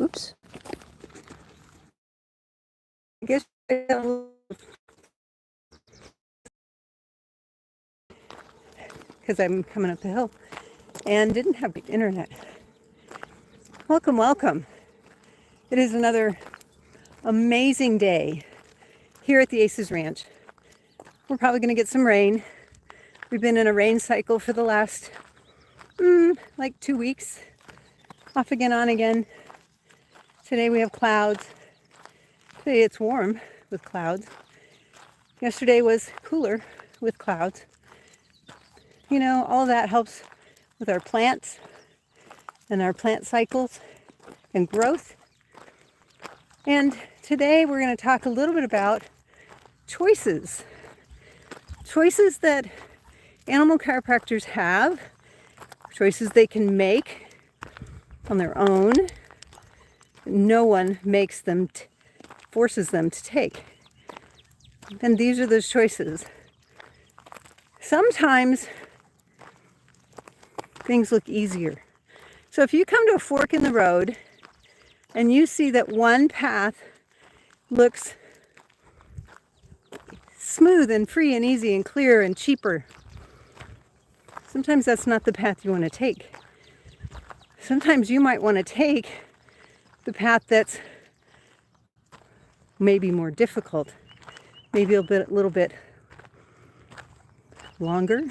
Oops. I guess because I'm coming up the hill and didn't have internet. Welcome, welcome. It is another amazing day here at the A.C.E.S ranch. We're probably going to get some rain. We've been in a rain cycle for the last like 2 weeks, off again, on again. Today we have clouds. Today it's warm with clouds. Yesterday was cooler with clouds. You know, all of that helps with our plants and our plant cycles and growth. And today we're going to talk a little bit about choices. Choices that animal chiropractors have, choices they can make on their own. No one makes them, forces them to take. And these are those choices. Sometimes things look easier. So if you come to a fork in the road and you see that one path looks smooth and free and easy and clear and cheaper, sometimes that's not the path you want to take. Sometimes you might want to take the path that's maybe more difficult, maybe a little bit longer,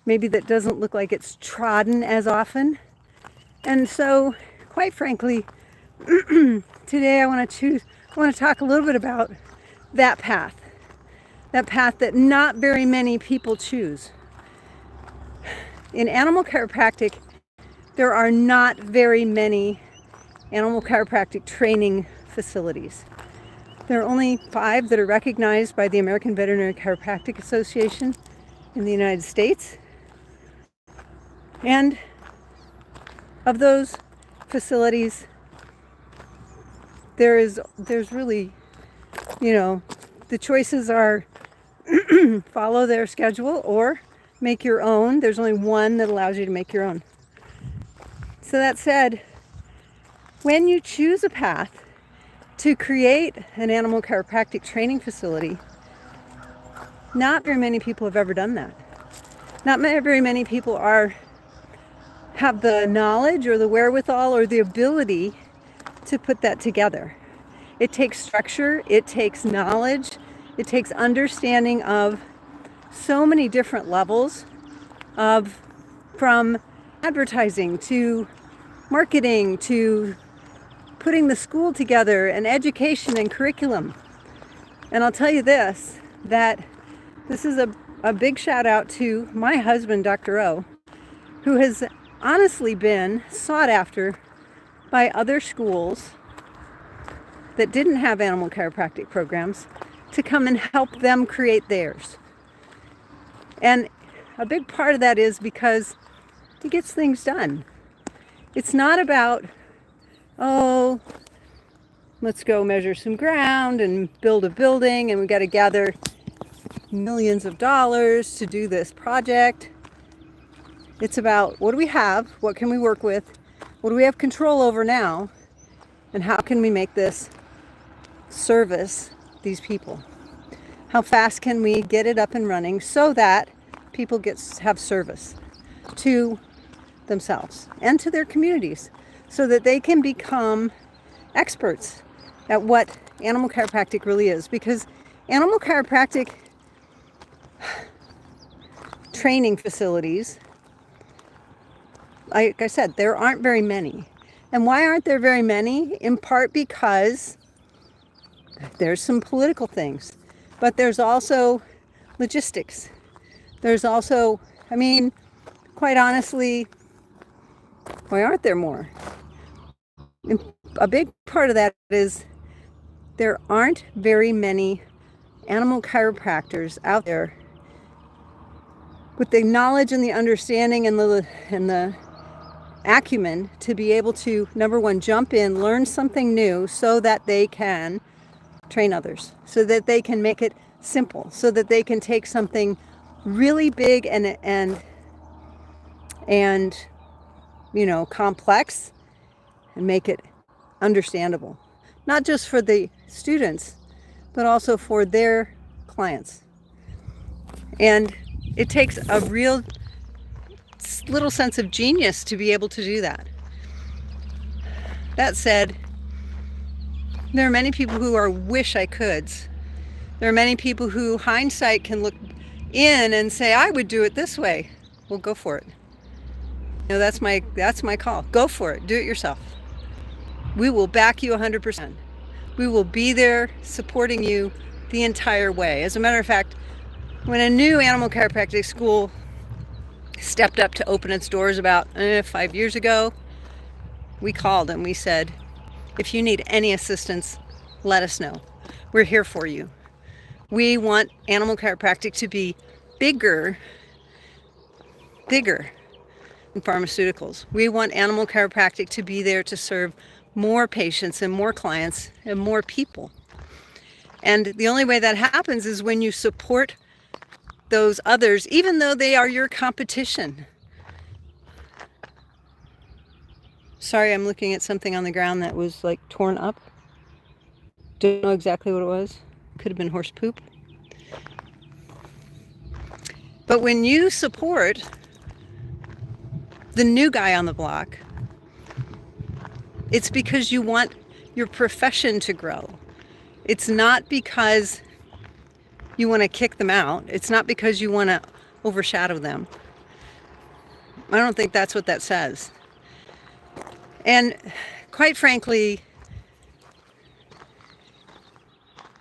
maybe that doesn't look like it's trodden as often. And so, quite frankly, today I want to talk a little bit about that path that not very many people choose. In animal chiropractic, there are not very many animal chiropractic training facilities. There are only 5 that are recognized by the American Veterinary Chiropractic Association in the United States. And of those facilities, there's really, the choices are follow their schedule or make your own. There's only one that allows you to make your own. So that said, when you choose a path to create an animal chiropractic training facility, not very many people have ever done that. Not very many people have the knowledge or the wherewithal or the ability to put that together. It takes structure, it takes knowledge, it takes understanding of so many different levels from advertising to marketing to putting the school together and education and curriculum. And I'll tell you this, that this is a big shout out to my husband, Dr. O, who has honestly been sought after by other schools that didn't have animal chiropractic programs to come and help them create theirs. And a big part of that is because he gets things done. It's not about, let's go measure some ground and build a building and we got to gather millions of dollars to do this project. It's about, what do we have? What can we work with? What do we have control over now? And how can we make this service these people? How fast can we get it up and running so that people have service to themselves and to their communities so that they can become experts at what animal chiropractic really is? Because animal chiropractic training facilities, like I said, there aren't very many. And why aren't there very many? In part because there's some political things, but there's also logistics. There's also, quite honestly, why aren't there more? And a big part of that is there aren't very many animal chiropractors out there with the knowledge and the understanding and the acumen to be able to, number one, jump in, learn something new so that they can train others, so that they can make it simple, so that they can take something really big and complex and make it understandable, not just for the students, but also for their clients. And it takes a real little sense of genius to be able to do that. That said, there are many people who are wish I coulds. There are many people who hindsight can look in and say, I would do it this way. Well, go for it. That's my call. Go for it. Do it yourself. We will back you 100%. We will be there supporting you the entire way. As a matter of fact, when a new animal chiropractic school stepped up to open its doors about 5 years ago, we called and we said, if you need any assistance, let us know. We're here for you. We want animal chiropractic to be bigger than pharmaceuticals. We want animal chiropractic to be there to serve more patients and more clients and more people. And the only way that happens is when you support those others, even though they are your competition. Sorry, I'm looking at something on the ground that was like torn up. Don't know exactly what it was. Could have been horse poop. But when you support the new guy on the block, it's because you want your profession to grow. It's not because you want to kick them out. It's not because you want to overshadow them. I don't think that's what that says. And quite frankly,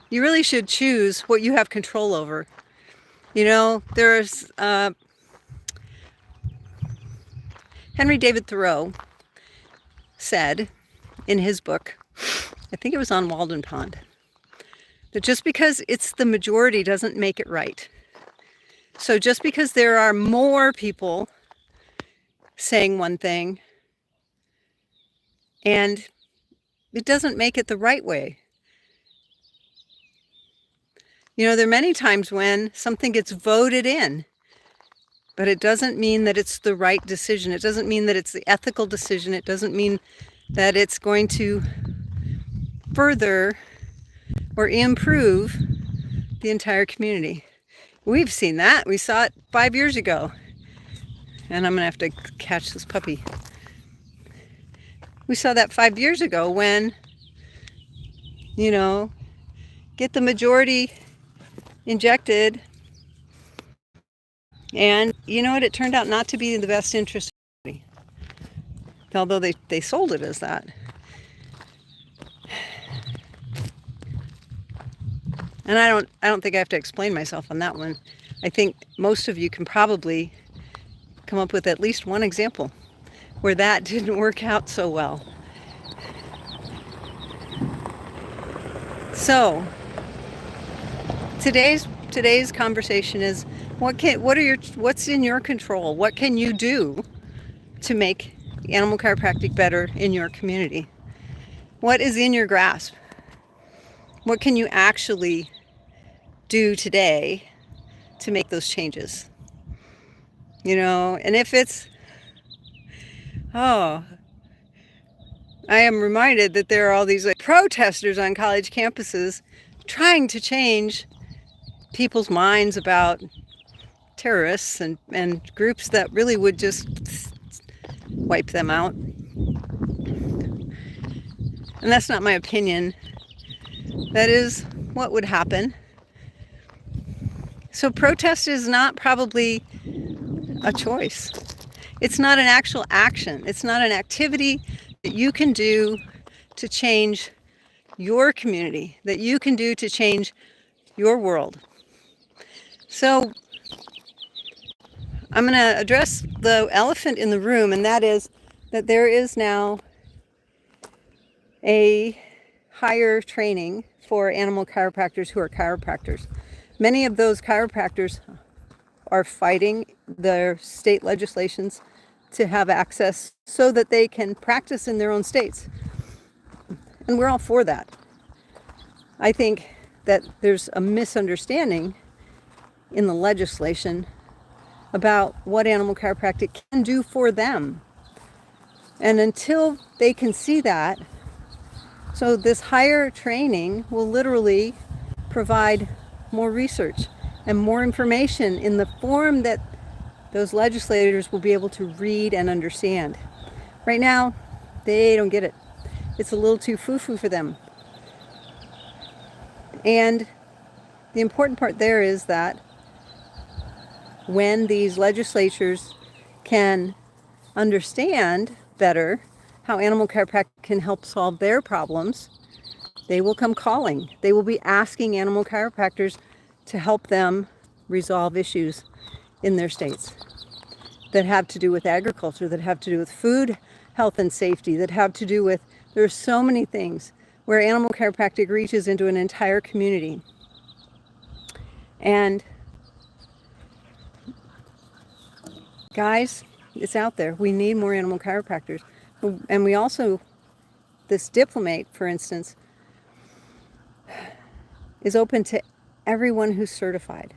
you really should choose what you have control over. There's Henry David Thoreau said in his book, I think it was on Walden Pond, that just because it's the majority doesn't make it right. So just because there are more people saying one thing, and it doesn't make it the right way. There are many times when something gets voted in, but it doesn't mean that it's the right decision. It doesn't mean that it's the ethical decision. It doesn't mean that it's going to further or improve the entire community. We've seen that. We saw it 5 years ago. And I'm going to have to catch this puppy. We saw that 5 years ago when, get the majority injected. And you know what? It turned out not to be in the best interest of the community. Although they sold it as that. And I don't think I have to explain myself on that one. I think most of you can probably come up with at least one example where that didn't work out so well. So today's conversation is what's in your control? What can you do to make animal chiropractic better in your community? What is in your grasp? What can you actually do today to make those changes? And if it's, I am reminded that there are all these protesters on college campuses trying to change people's minds about terrorists and groups that really would just wipe them out. And that's not my opinion. That is what would happen. So protest is not probably a choice. It's not an actual action. It's not an activity that you can do to change your community, that you can do to change your world. So I'm going to address the elephant in the room, and that is that there is now a higher training for animal chiropractors who are chiropractors. Many of those chiropractors are fighting their state legislations to have access so that they can practice in their own states. And we're all for that. I think that there's a misunderstanding in the legislation about what animal chiropractic can do for them. And until they can see that, so this higher training will literally provide more research and more information in the form that those legislators will be able to read and understand. Right now, they don't get it. It's a little too foo-foo for them. And the important part there is that when these legislatures can understand better how animal chiropractic can help solve their problems, they will come calling. They will be asking animal chiropractors to help them resolve issues in their states that have to do with agriculture, that have to do with food, health and safety, that have to do with, there are so many things where animal chiropractic reaches into an entire community. And guys, it's out there. We need more animal chiropractors. And we also, this diplomate, for instance, is open to everyone who's certified.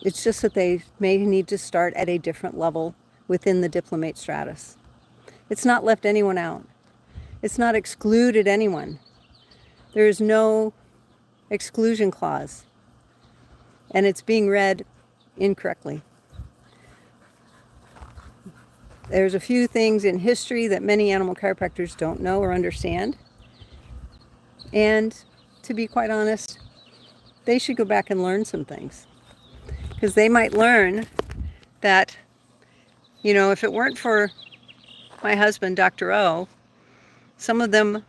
It's just that they may need to start at a different level within the diplomate stratus. It's not left anyone out. It's not excluded anyone. There is no exclusion clause. And it's being read incorrectly. There's a few things in history that many animal chiropractors don't know or understand. And to be quite honest, they should go back and learn some things. Because they might learn that, you know, if it weren't for my husband, Dr. O, some of them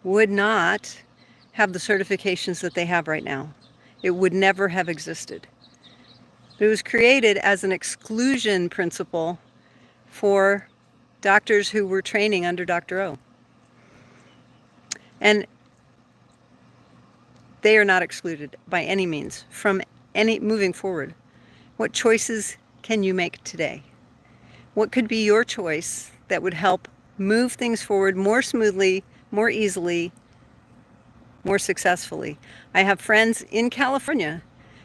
would not have the certifications that they have right now. It would never have existed. It was created as an exclusion principle for doctors who were training under Dr. O. And they are not excluded by any means from any moving forward. What choices can you make today? What could be your choice that would help move things forward more smoothly, more easily, more successfully? I have friends in California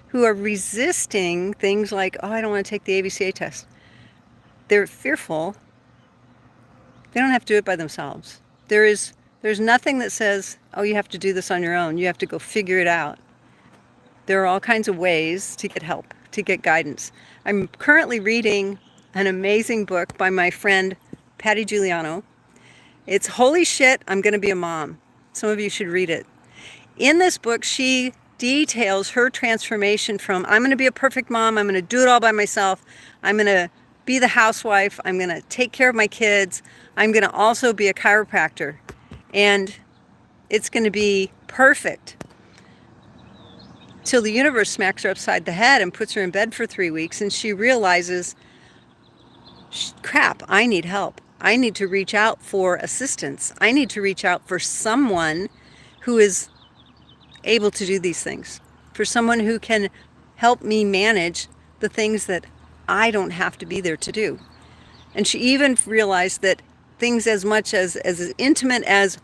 who are resisting things like, oh, I don't want to take the A.C.E.S test. They're fearful. They don't have to do it by themselves. There's nothing that says, oh, you have to do this on your own. You have to go figure it out. There are all kinds of ways to get help, to get guidance. I'm currently reading an amazing book by my friend Patty Giuliano. It's Holy Shit, I'm Gonna Be a Mom. Some of you should read it. In this book, she details her transformation from, I'm gonna be a perfect mom, I'm gonna do it all by myself, I'm gonna be the housewife, I'm gonna take care of my kids, I'm gonna also be a chiropractor, and it's gonna be perfect. Till the universe smacks her upside the head and puts her in bed for 3 weeks, and she realizes, crap, I need help. I need to reach out for assistance. I need to reach out for someone who is able to do these things, for someone who can help me manage the things that I don't have to be there to do. And she even realized that things as much as intimate as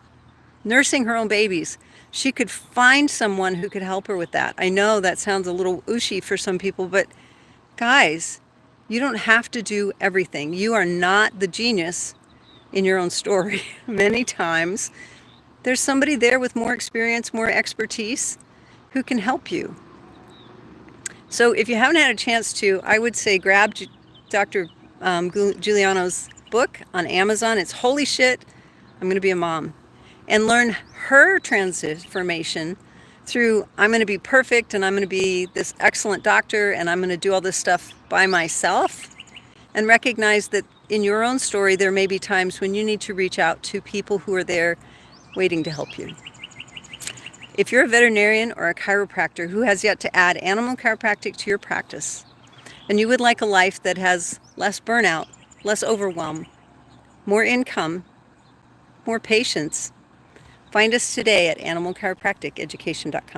nursing her own babies, she could find someone who could help her with that. I know that sounds a little ooshy for some people, but guys, you don't have to do everything. You are not the genius in your own story. Many times, there's somebody there with more experience, more expertise, who can help you. So if you haven't had a chance to, I would say grab Dr. Giuliano's book on Amazon. It's Holy Shit, I'm Gonna Be a Mom. And learn her transformation through, I'm going to be perfect and I'm going to be this excellent doctor and I'm going to do all this stuff by myself. And recognize that in your own story, there may be times when you need to reach out to people who are there waiting to help you. If you're a veterinarian or a chiropractor who has yet to add animal chiropractic to your practice, and you would like a life that has less burnout, less overwhelm, more income, more patience, find us today at animalchiropracticeducation.com.